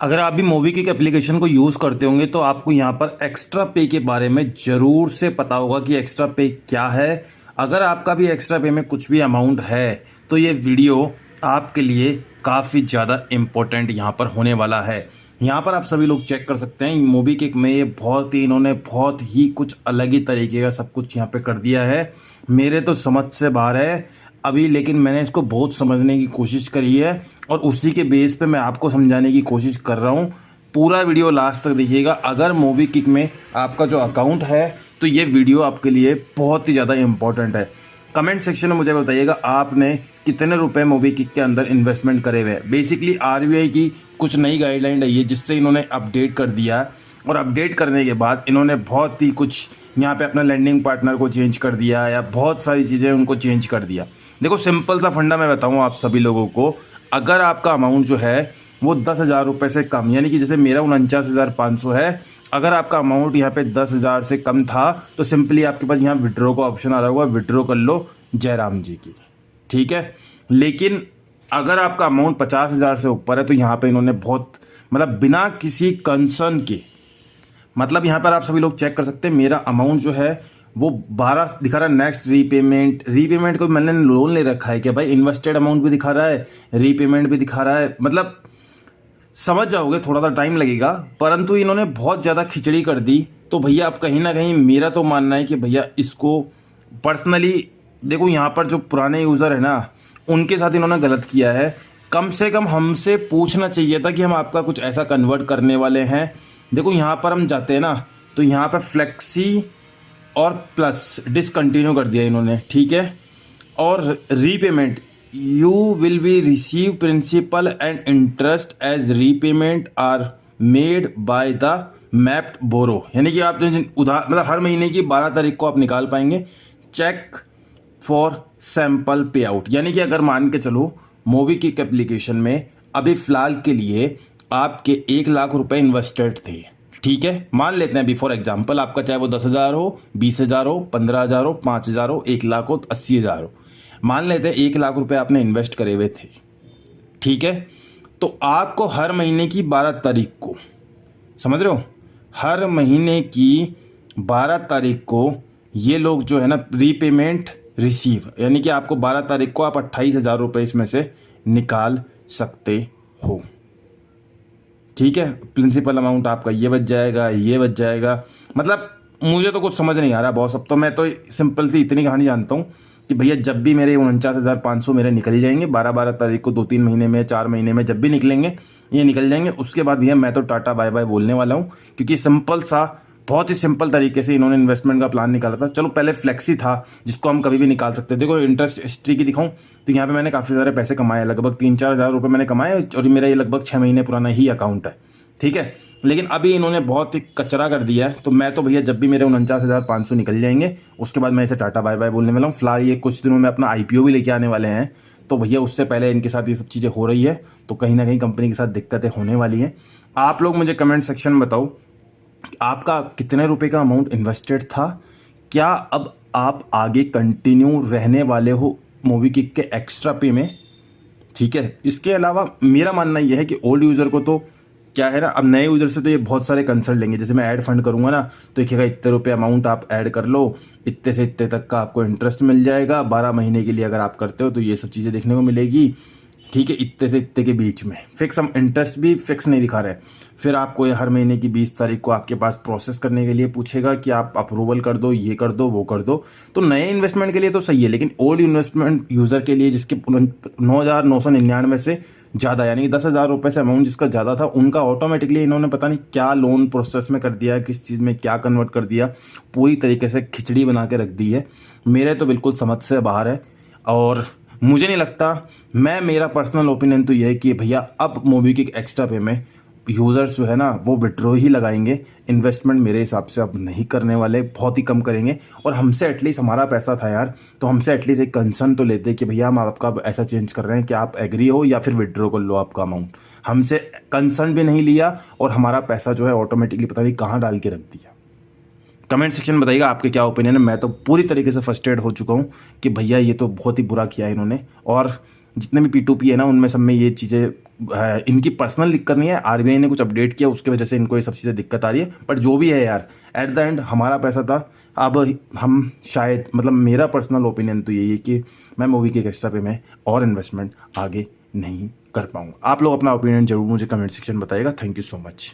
अगर आप भी मोबीक्विक एप्लीकेशन को यूज़ करते होंगे तो आपको यहाँ पर एक्स्ट्रा पे के बारे में ज़रूर से पता होगा कि एक्स्ट्रा पे क्या है। अगर आपका भी एक्स्ट्रा पे में कुछ भी अमाउंट है तो ये वीडियो आपके लिए काफ़ी ज़्यादा इम्पोर्टेंट यहाँ पर होने वाला है। यहाँ पर आप सभी लोग चेक कर सकते हैं मोबीक्विक में ये इन्होंने बहुत ही कुछ अलग ही तरीके का सब कुछ यहाँ पे कर दिया है। मेरे तो समझ से बाहर है अभी, लेकिन मैंने इसको बहुत समझने की कोशिश करी है और उसी के बेस पे मैं आपको समझाने की कोशिश कर रहा हूँ। पूरा वीडियो लास्ट तक देखिएगा। अगर मोबीक्विक में आपका जो अकाउंट है तो ये वीडियो आपके लिए बहुत ही ज़्यादा इम्पोर्टेंट है। कमेंट सेक्शन में मुझे बताइएगा आपने कितने रुपए मोबीक्विक के अंदर इन्वेस्टमेंट करे हुए हैं। बेसिकली आरबीआई की कुछ नई गाइडलाइन आई है जिससे इन्होंने अपडेट कर दिया है और अपडेट करने के बाद इन्होंने बहुत ही कुछ यहाँ पे अपना लैंडिंग पार्टनर को चेंज कर दिया या बहुत सारी चीज़ें उनको चेंज कर दिया। देखो सिंपल सा फंडा मैं बताऊँ आप सभी लोगों को। अगर आपका अमाउंट जो है वो 10,000 रुपये से कम, यानी कि जैसे मेरा 49,500 है, अगर आपका अमाउंट यहाँ पे 10,000 से कम था तो सिंपली आपके पास यहाँ विड्रॉ का ऑप्शन आ रहा होगा, विड्रॉ कर लो जयराम जी की, ठीक है। लेकिन अगर आपका अमाउंट 50,000 से ऊपर है तो यहाँ पे इन्होंने बहुत बिना किसी कंसर्न के यहाँ पर आप सभी लोग चेक कर सकते हैं मेरा अमाउंट जो है वो 12 दिखा रहा है। नेक्स्ट रीपेमेंट को मैंने लोन ले रखा है क्या भाई, इन्वेस्टेड अमाउंट भी दिखा रहा है, रीपेमेंट भी दिखा रहा है। समझ जाओगे, थोड़ा सा टाइम लगेगा, परंतु इन्होंने बहुत ज़्यादा खिचड़ी कर दी। तो भैया अब कहीं ना कहीं मेरा तो मानना है कि भैया इसको पर्सनली देखो, यहाँ पर जो पुराने यूज़र है ना उनके साथ इन्होंने गलत किया है। कम से कम हमसे पूछना चाहिए था कि हम आपका कुछ ऐसा कन्वर्ट करने वाले हैं। देखो यहाँ पर हम जाते हैं ना तो यहाँ पर फ्लेक्सी और प्लस डिसकंटिन्यू कर दिया इन्होंने, ठीक है। और repayment, you will be receive principal and interest as repayment are made by the mapped borrow, यानी कि आप उधार हर महीने की 12 तारीख को आप निकाल पाएंगे चेक फॉर सैम्पल पे आउट। यानी कि अगर मान के चलो मोबीक्विक एप्लीकेशन में अभी फ़िलहाल के लिए आपके 1 लाख रुपए इन्वेस्टेड थे, ठीक है। मान लेते हैं अभी फॉर एग्जांपल आपका चाहे वो 10,000 हो, 20,000 हो, 15,000 हो, 5,000 हो, 1 लाख हो, 80,000 हो। मान लेते हैं 1 लाख रुपए आपने इन्वेस्ट करे हुए थे, ठीक है। तो आपको हर महीने की 12 तारीख को, समझ रहे हो, हर महीने की 12 तारीख को ये लोग जो है ना रीपेमेंट रिसीव, यानी कि आपको 12 तारीख को आप 28,000 रुपये इसमें से निकाल सकते हो, ठीक है। प्रिंसिपल अमाउंट आपका ये बच जाएगा, ये बच जाएगा। मुझे तो कुछ समझ नहीं आ रहा बॉस। अब तो मैं तो सिंपल सी इतनी कहानी जानता हूँ कि भैया जब भी मेरे 49,500 मेरे निकल जाएंगे 12 तारीख को, 2-3 महीने में, 4 महीने में, जब भी निकलेंगे ये निकल जाएंगे। उसके बाद भैया मैं तो टाटा बाय बाय बोलने वाला हूँ, क्योंकि सिंपल सा बहुत ही सिंपल तरीके से इन्होंने इन्वेस्टमेंट का प्लान निकाला था। चलो पहले फ्लेक्सी था जिसको हम कभी भी निकाल सकते थे। देखो इंटरेस्ट हिस्ट्री की दिखाऊं तो यहाँ पे मैंने काफ़ी सारे पैसे कमाए, लगभग 3-4 हज़ार रुपये मैंने कमाए और मेरा ये लगभग 6 महीने पुराना ही अकाउंट है, ठीक है। लेकिन अभी इन्होंने बहुत ही कचरा कर दिया है। तो मैं तो भैया जब भी मेरे 49,500 निकल जाएंगे उसके बाद मैं इसे टाटा बाय बाय बोलने वाला हूँ। फिलहाल ये कुछ दिनों में अपना IPO भी लेके आने वाले हैं, तो भैया उससे पहले इनके साथ ये सब चीज़ें हो रही है तो कहीं ना कहीं कंपनी के साथ दिक्कतें होने वाली हैं। आप लोग मुझे कमेंट सेक्शन में बताओ आपका कितने रुपए का अमाउंट इन्वेस्टेड था, क्या अब आप आगे कंटिन्यू रहने वाले हो मोबीक्विक के एक्स्ट्रा पे में, ठीक है। इसके अलावा मेरा मानना यह है कि ओल्ड यूज़र को तो क्या है ना, अब नए यूज़र से तो ये बहुत सारे कंसल्ट लेंगे। जैसे मैं ऐड फंड करूँगा ना तो लिखेगा इतने रुपये अमाउंट आप ऐड कर लो, इतने से इतने तक का आपको इंटरेस्ट मिल जाएगा, 12 महीने के लिए अगर आप करते हो तो ये सब चीज़ें देखने को मिलेगी, ठीक है। इतने से इतने के बीच में फिक्स, हम इंटरेस्ट भी फिक्स नहीं दिखा रहे। फिर आपको ये हर महीने की 20 तारीख को आपके पास प्रोसेस करने के लिए पूछेगा कि आप अप्रूवल कर दो, ये कर दो, वो कर दो। तो नए इन्वेस्टमेंट के लिए तो सही है, लेकिन ओल्ड इन्वेस्टमेंट यूज़र के लिए जिसके 9,999 से ज़्यादा, यानी कि 10,000 रुपये से अमाउंट जिसका ज़्यादा था, उनका ऑटोमेटिकली इन्होंने पता नहीं क्या लोन प्रोसेस में कर दिया, किस चीज़ में क्या कन्वर्ट कर दिया, पूरी तरीके से खिचड़ी बना के रख दी है। मेरे तो बिल्कुल समझ से बाहर है और मुझे नहीं लगता, मेरा पर्सनल ओपिनियन तो ये है कि भैया अब मोबीक्विक एक्स्ट्रा पे में यूज़र्स जो है ना वो विड्रॉ ही लगाएंगे। इन्वेस्टमेंट मेरे हिसाब से अब नहीं करने वाले, बहुत ही कम करेंगे। और हमसे एटलीस्ट, हमारा पैसा था यार, तो हमसे एटलीस्ट एक कंसर्न तो लेते कि भैया हम आपका ऐसा चेंज कर रहे हैं कि आप एग्री हो या फिर विड्रॉ कर लो आपका अमाउंट। हमसे कंसर्न भी नहीं लिया और हमारा पैसा जो है ऑटोमेटिकली पता नहीं कहाँ डाल के रख दिया। कमेंट सेक्शन में बताइएगा आपके क्या ओपिनियन है। मैं तो पूरी तरीके से फ्रस्ट्रेट हो चुका हूँ कि भैया ये तो बहुत ही बुरा किया है इन्होंने। और जितने भी P2P है ना उनमें सब में ये चीज़ें इनकी पर्सनल दिक्कत नहीं है, आरबीआई ने कुछ अपडेट किया उसके वजह से इनको ये सब चीज़ें दिक्कत आ रही है। बट जो भी है यार, एट द एंड हमारा पैसा था। अब हम शायद, मतलब मेरा पर्सनल ओपिनियन तो यही है कि मैं मूवी के एक एक्स्ट्रा पे में और इन्वेस्टमेंट आगे नहीं कर पाऊँगा। आप लोग अपना ओपिनियन जरूर मुझे कमेंट सेक्शन में बताइएगा। Thank you so much.